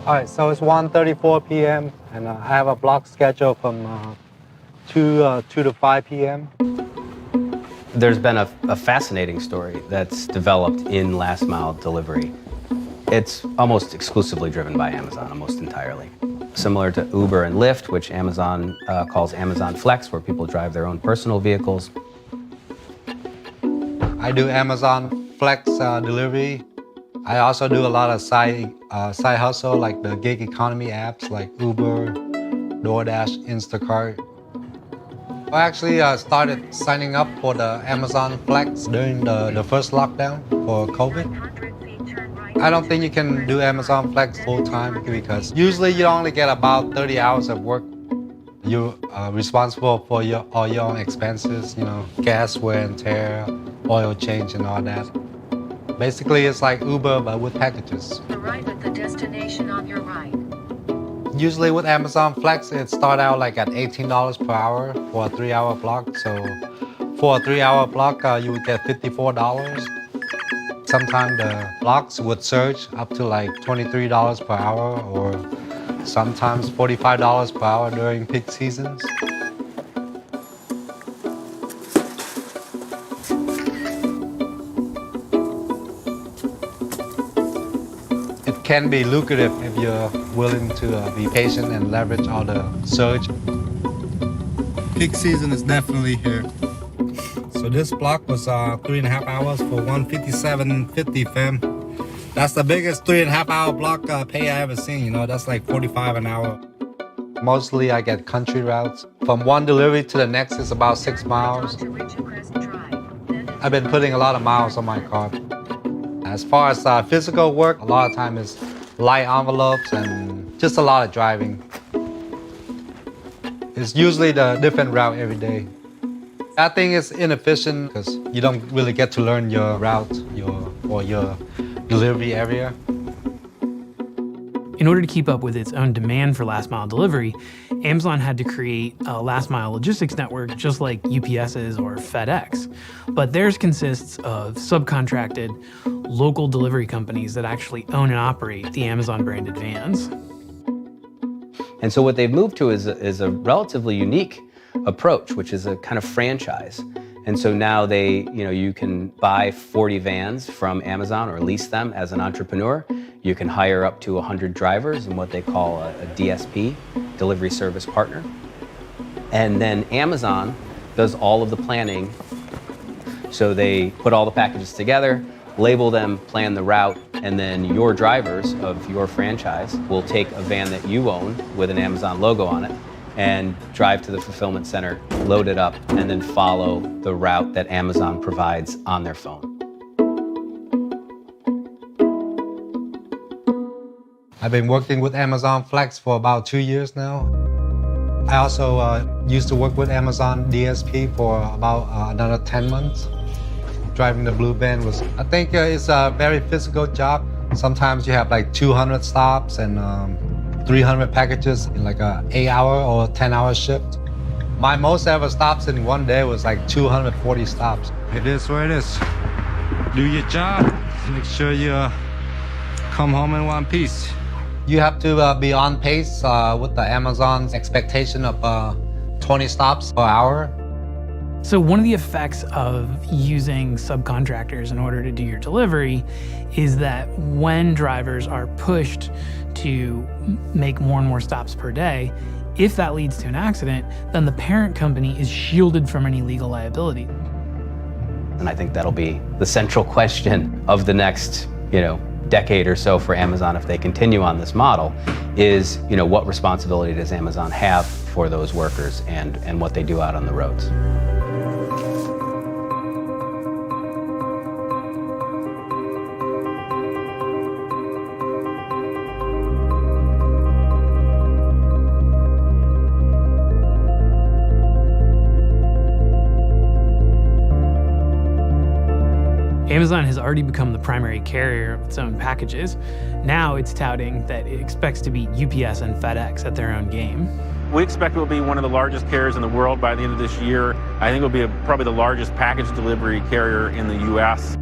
All right, so it's 1:34 p.m. and I have a block schedule from 2 to 5 p.m. There's been a fascinating story that's developed in last mile delivery. It's almost exclusively driven by Amazon, almost entirely. Similar to Uber and Lyft, which Amazon calls Amazon Flex, where people drive their own personal vehicles. I do Amazon Flex delivery. I also do a lot of side hustle, like the gig economy apps like Uber, DoorDash, Instacart. I actually started signing up for the Amazon Flex during the first lockdown for COVID. I don't think you can do Amazon Flex full time because usually you only get about 30 hours of work. You're responsible for all your own expenses, gas, wear and tear, oil change and all that. Basically, it's like Uber, but with packages. Arrive at the destination on your right. Usually with Amazon Flex, it starts out like at $18 per hour for a 3-hour block. So for a 3-hour block, you would get $54. Sometimes the blocks would surge up to like $23 per hour or sometimes $45 per hour during peak seasons. It can be lucrative if you're willing to be patient and leverage all the surge. Peak season is definitely here. So this block was 3.5 hours for $157.50, fam. That's the biggest 3.5 hour block pay I ever seen, that's like $45 an hour. Mostly I get country routes. From one delivery to the next is about 6 miles. I've been putting a lot of miles on my car. As far as physical work, a lot of time is light envelopes and just a lot of driving. It's usually the different route every day. I think it's inefficient because you don't really get to learn your route or your delivery area. In order to keep up with its own demand for last mile delivery, Amazon had to create a last mile logistics network just like UPS's or FedEx. But theirs consists of subcontracted local delivery companies that actually own and operate the Amazon branded vans. And so what they've moved to is a relatively unique approach, which is a kind of franchise. And so now you can buy 40 vans from Amazon or lease them as an entrepreneur. You can hire up to 100 drivers in what they call a DSP, delivery service partner. And then Amazon does all of the planning. So they put all the packages together, label them, plan the route, and then your drivers of your franchise will take a van that you own with an Amazon logo on it and drive to the fulfillment center, load it up, and then follow the route that Amazon provides on their phone. I've been working with Amazon Flex for about 2 years now. I also used to work with Amazon DSP for about another 10 months. Driving the blue van I think it's a very physical job. Sometimes you have like 200 stops and 300 packages in like a 8-hour or 10-hour shift. My most ever stops in one day was like 240 stops. It is what it is. Do your job. Make sure you come home in one piece. You have to be on pace with the Amazon's expectation of 20 stops per hour. So one of the effects of using subcontractors in order to do your delivery is that when drivers are pushed to make more and more stops per day, if that leads to an accident, then the parent company is shielded from any legal liability. And I think that'll be the central question of the next, decade or so for Amazon if they continue on this model is, what responsibility does Amazon have for those workers and what they do out on the roads? Amazon has already become the primary carrier of its own packages. Now it's touting that it expects to beat UPS and FedEx at their own game. We expect it will be one of the largest carriers in the world by the end of this year. I think it will be probably the largest package delivery carrier in the US.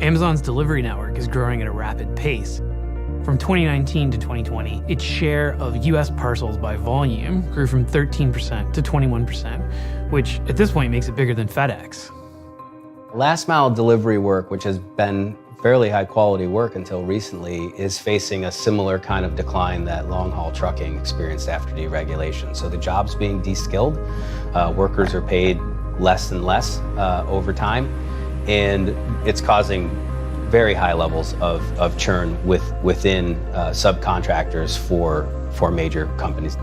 Amazon's delivery network is growing at a rapid pace. From 2019 to 2020, its share of US parcels by volume grew from 13% to 21%, which at this point makes it bigger than FedEx. Last mile delivery work, which has been fairly high quality work until recently, is facing a similar kind of decline that long haul trucking experienced after deregulation. So the job's being de-skilled, workers are paid less and less over time, and it's causing very high levels of churn within subcontractors for major companies.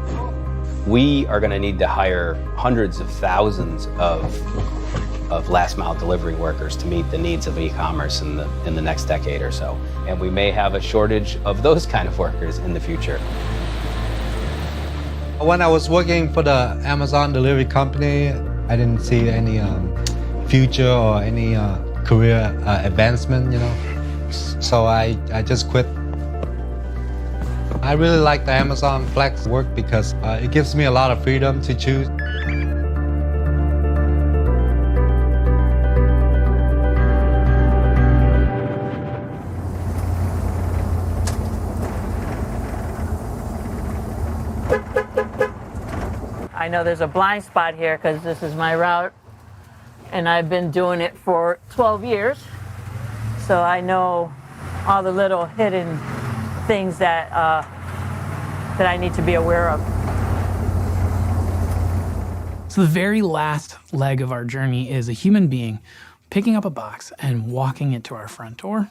We are going to need to hire hundreds of thousands of last mile delivery workers to meet the needs of e-commerce in the next decade or so. And we may have a shortage of those kind of workers in the future. When I was working for the Amazon delivery company, I didn't see any future or any career advancement, So I just quit. I really like the Amazon Flex work because it gives me a lot of freedom to choose. I know there's a blind spot here because this is my route and I've been doing it for 12 years. So I know all the little hidden things that I need to be aware of. So the very last leg of our journey is a human being picking up a box and walking it to our front door.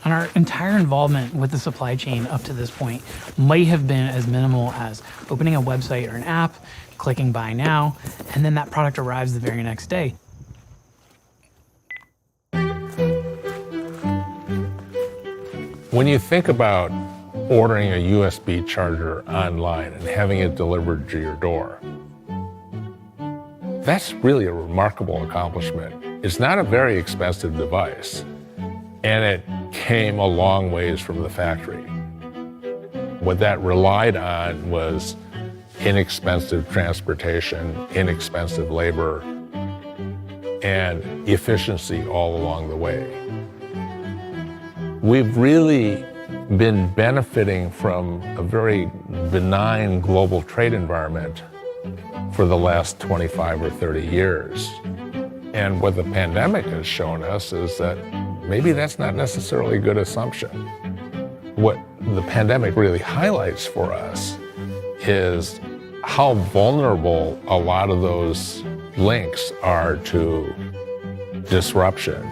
And our entire involvement with the supply chain up to this point might have been as minimal as opening a website or an app, clicking buy now, and then that product arrives the very next day. When you think about ordering a USB charger online and having it delivered to your door, that's really a remarkable accomplishment. It's not a very expensive device, and it came a long ways from the factory. What that relied on was inexpensive transportation, inexpensive labor, and efficiency all along the way. We've really been benefiting from a very benign global trade environment for the last 25 or 30 years. And what the pandemic has shown us is that maybe that's not necessarily a good assumption. What the pandemic really highlights for us is how vulnerable a lot of those links are to disruption.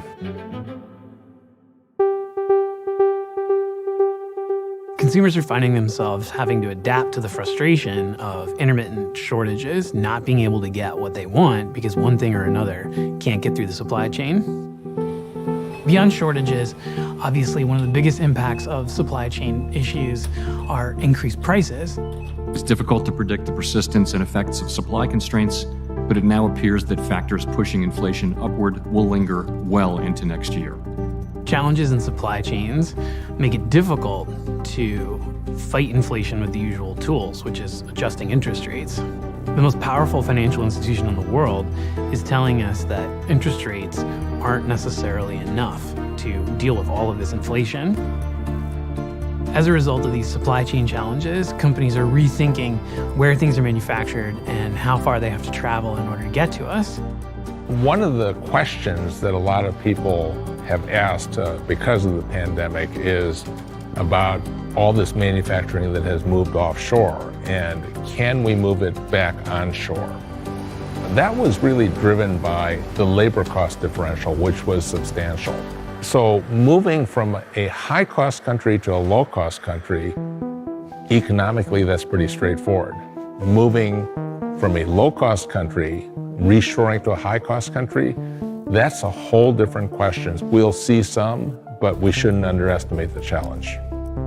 Consumers are finding themselves having to adapt to the frustration of intermittent shortages, not being able to get what they want because one thing or another can't get through the supply chain. Beyond shortages, obviously one of the biggest impacts of supply chain issues are increased prices. It's difficult to predict the persistence and effects of supply constraints, but it now appears that factors pushing inflation upward will linger well into next year. Challenges in supply chains make it difficult to fight inflation with the usual tools, which is adjusting interest rates. The most powerful financial institution in the world is telling us that interest rates aren't necessarily enough to deal with all of this inflation. As a result of these supply chain challenges, companies are rethinking where things are manufactured and how far they have to travel in order to get to us. One of the questions that a lot of people have asked because of the pandemic is about all this manufacturing that has moved offshore, and can we move it back onshore? That was really driven by the labor cost differential, which was substantial. So moving from a high-cost country to a low-cost country, economically, that's pretty straightforward. Moving from a low-cost country, reshoring to a high-cost country, that's a whole different question. We'll see some, but we shouldn't underestimate the challenge.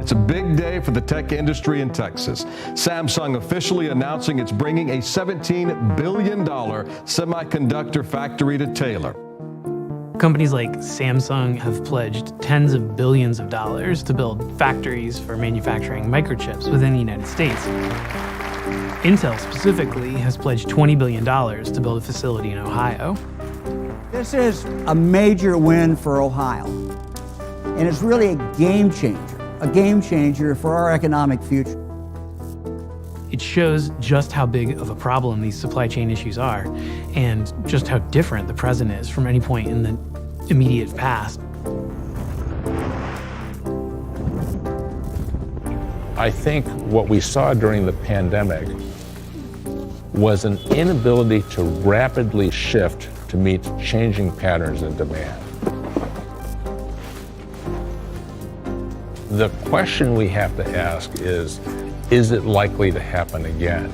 It's a big day for the tech industry in Texas. Samsung officially announcing it's bringing a $17 billion semiconductor factory to Taylor. Companies like Samsung have pledged tens of billions of dollars to build factories for manufacturing microchips within the United States. Intel specifically has pledged $20 billion to build a facility in Ohio. This is a major win for Ohio, and it's really a game changer a game changer for our economic future. It shows just how big of a problem these supply chain issues are, and just how different the present is from any point in the immediate past. I think what we saw during the pandemic was an inability to rapidly shift to meet changing patterns in demand. The question we have to ask is it likely to happen again?